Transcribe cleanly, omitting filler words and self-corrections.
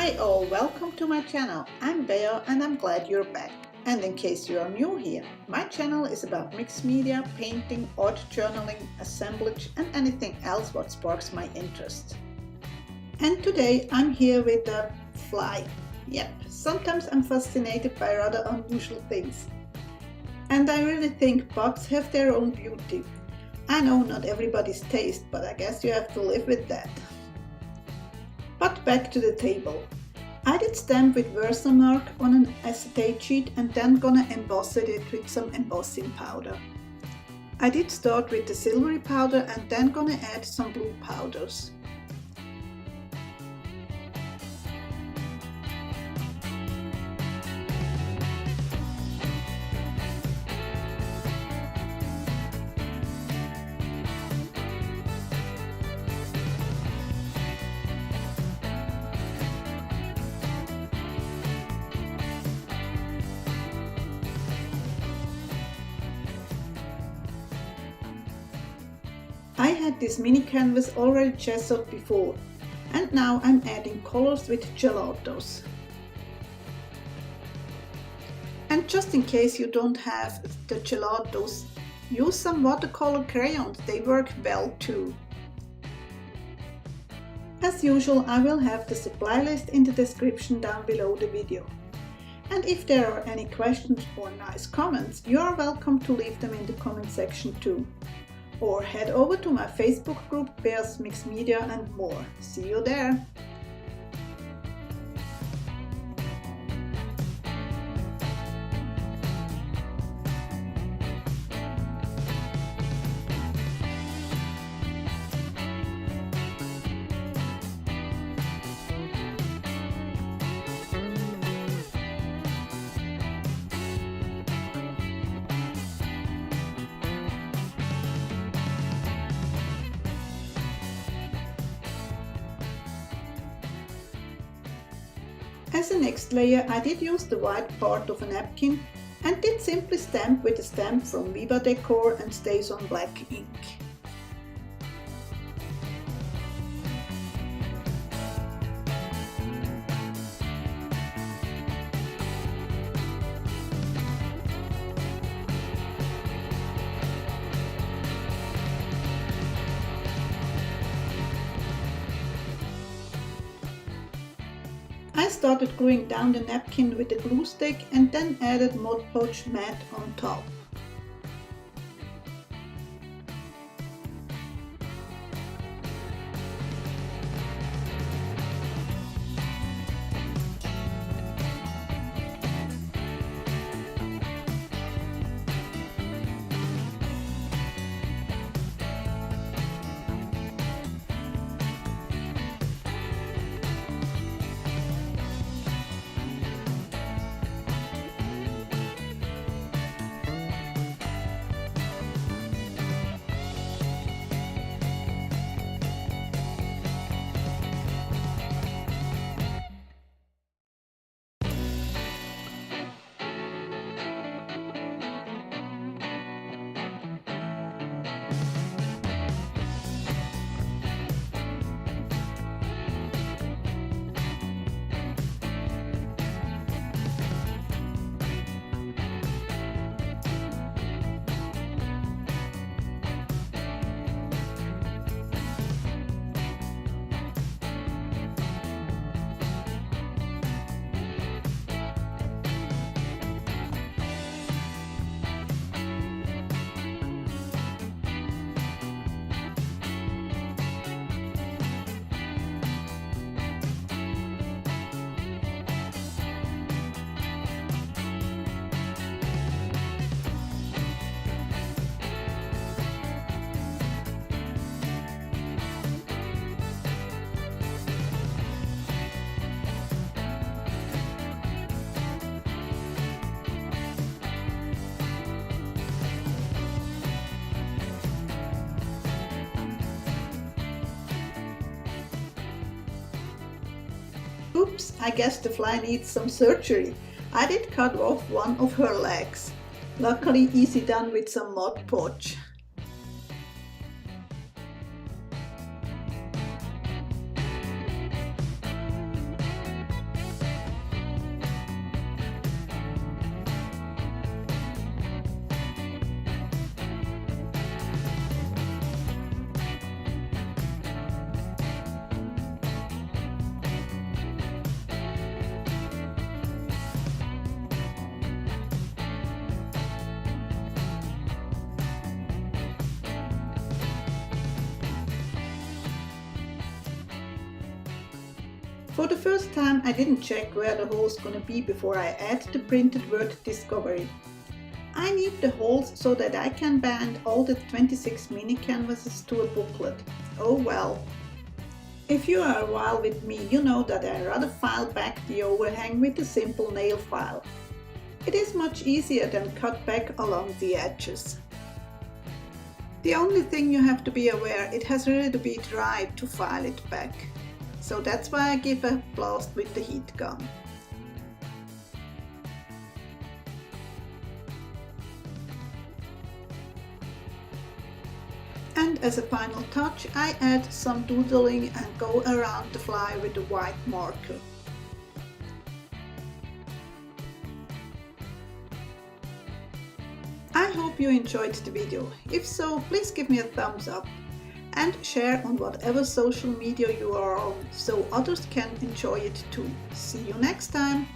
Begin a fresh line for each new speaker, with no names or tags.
Hi all, welcome to my channel. I'm Bea and I'm glad you're back. And in case you are new here, my channel is about mixed media, painting, art journaling, assemblage and anything else what sparks my interest. And today I'm here with a fly. Yep, sometimes I'm fascinated by rather unusual things. And I really think bugs have their own beauty. I know not everybody's taste, but I guess you have to live with that. But back to the table. I did stamp with Versamark on an acetate sheet and then gonna emboss it with some embossing powder. I did start with the silvery powder and then gonna add some blue powders. I had this mini canvas already gessoed before, and now I'm adding colors with Gelatos. And just in case you don't have the Gelatos, use some watercolor crayons, they work well too. As usual, I will have the supply list in the description down below the video. And if there are any questions or nice comments, you are welcome to leave them in the comment section too. Or head over to my Facebook group Bea's Mixed Media and more. See you there! As a next layer, I did use the white part of a napkin and did simply stamp with a stamp from Viva Decor and stays on black ink. I started gluing down the napkin with a glue stick and then added Mod Podge matte on top. Oops, I guess the fly needs some surgery. I did cut off one of her legs. Luckily easy done with some Mod Podge. For the first time I didn't check where the hole's gonna be before I add the printed word discovery. I need the holes so that I can band all the 26 mini canvases to a booklet. Oh well. If you are a while with me, you know that I rather file back the overhang with a simple nail file. It is much easier than cut back along the edges. The only thing you have to be aware, it has really to be dry to file it back. So that's why I give a blast with the heat gun. And as a final touch, I add some doodling and go around the fly with a white marker. I hope you enjoyed the video. If so, please give me a thumbs up and share on whatever social media you are on so others can enjoy it too. See you next time!